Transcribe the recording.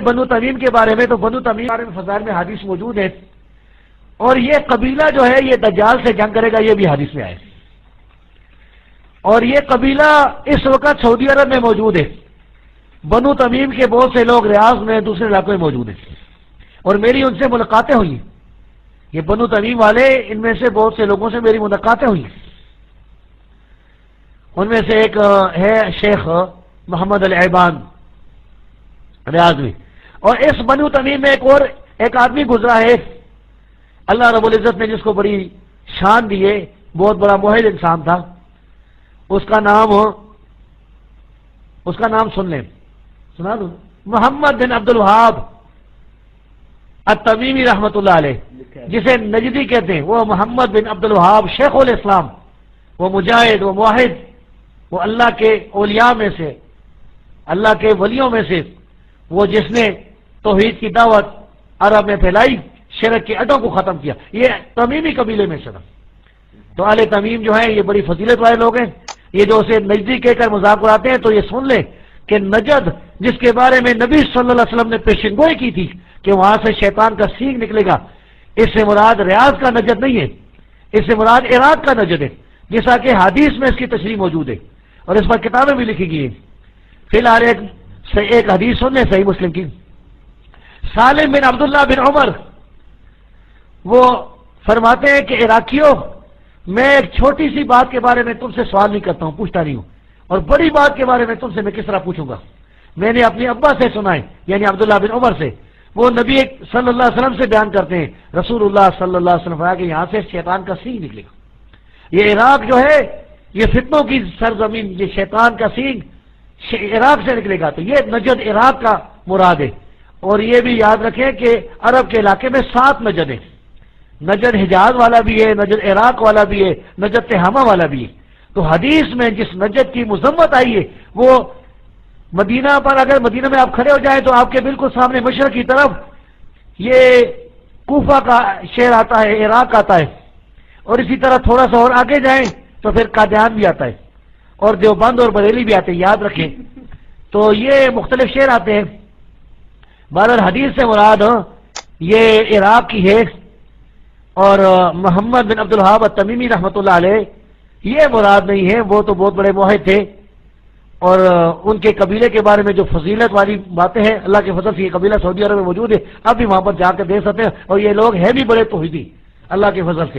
بنو تمیم کے بارے میں، تو بنو تمیم کے بارے میں فضائل میں حدیث موجود ہے، اور یہ قبیلہ جو ہے یہ دجال سے جنگ کرے گا، یہ بھی حدیث میں آئے، اور یہ قبیلہ اس وقت سعودی عرب میں موجود ہے۔ بنو تمیم کے بہت سے لوگ ریاض میں دوسرے علاقوں میں موجود ہیں، اور میری ان سے ملاقاتیں ہوئی۔ یہ بنو تمیم والے، ان میں سے بہت سے لوگوں سے میری ملاقاتیں ہوئی۔ ان میں سے ایک ہے شیخ محمد العیبان ریاض میں، اور اس بنو تمیم میں ایک آدمی گزرا ہے، اللہ رب العزت نے جس کو بڑی شان دی ہے، بہت بڑا موحد انسان تھا۔ اس کا نام سن لیں، سنا دوں، محمد بن عبد الوہاب التمیمی رحمۃ اللہ علیہ، جسے نجدی کہتے ہیں، وہ محمد بن عبد الوہاب شیخ الاسلام، وہ مجاہد، وہ موحد، وہ اللہ کے اولیاء میں سے، اللہ کے ولیوں میں سے، وہ جس نے توحید کی دعوت عرب میں پھیلائی، شرک کے اڈوں کو ختم کیا، یہ تمیمی قبیلے میں سے تھا۔ تو آل تمیم جو ہیں یہ بڑی فضیلت والے لوگ ہیں۔ یہ جو اسے نجدی کہہ کر مذاق اڑاتے ہیں، تو یہ سن لیں کہ نجد جس کے بارے میں نبی صلی اللہ علیہ وسلم نے پیشن گوئی کی تھی کہ وہاں سے شیطان کا سینگ نکلے گا، اس سے مراد ریاض کا نجد نہیں ہے، اس سے مراد عراق کا نجد ہے، جیسا کہ حدیث میں اس کی تشریح موجود ہے، اور اس پر کتابیں بھی لکھی گئی ہیں۔ فی الحال ایک حدیث سن لیں صحیح مسلم کی۔ سالم بن عبداللہ بن عمر وہ فرماتے ہیں کہ عراقیوں، میں ایک چھوٹی سی بات کے بارے میں تم سے سوال نہیں کرتا ہوں، پوچھتا نہیں ہوں، اور بڑی بات کے بارے میں تم سے میں کس طرح پوچھوں گا۔ میں نے اپنے ابا سے سنا ہے، یعنی عبداللہ بن عمر سے، وہ نبی صلی اللہ علیہ وسلم سے بیان کرتے ہیں، رسول اللہ صلی اللہ علیہ وسلم کہ یہاں سے شیطان کا سینگ نکلے گا۔ یہ عراق جو ہے یہ فتنوں کی سرزمین، یہ شیطان کا سینگ عراق سے نکلے گا، تو یہ نجد عراق کا مراد ہے۔ اور یہ بھی یاد رکھیں کہ عرب کے علاقے میں 7 نجد ہیں، نجد حجاز والا بھی ہے، نجد عراق والا بھی ہے، نجد تہامہ والا بھی ہے۔ تو حدیث میں جس نجد کی مذمت آئی ہے وہ مدینہ پر، اگر مدینہ میں آپ کھڑے ہو جائیں تو آپ کے بالکل سامنے مشرق کی طرف یہ کوفہ کا شہر آتا ہے، عراق آتا ہے، اور اسی طرح تھوڑا سا اور آگے جائیں تو پھر قادیان بھی آتا ہے، اور دیوبند اور بریلی بھی آتے ہیں، یاد رکھیں۔ تو یہ مختلف شہر آتے ہیں۔ بہرحال حدیث سے مراد یہ عراق کی ہے، اور محمد بن عبد الوہاب التمیمی رحمۃ اللہ علیہ یہ مراد نہیں ہے، وہ تو بہت بڑے موحد تھے، اور ان کے قبیلے کے بارے میں جو فضیلت والی باتیں ہیں، اللہ کے فضل سے یہ قبیلہ سعودی عرب میں موجود ہے، اب بھی وہاں پر جا کر دیکھ سکتے ہیں، اور یہ لوگ ہیں بھی بڑے توحیدی اللہ کے فضل سے۔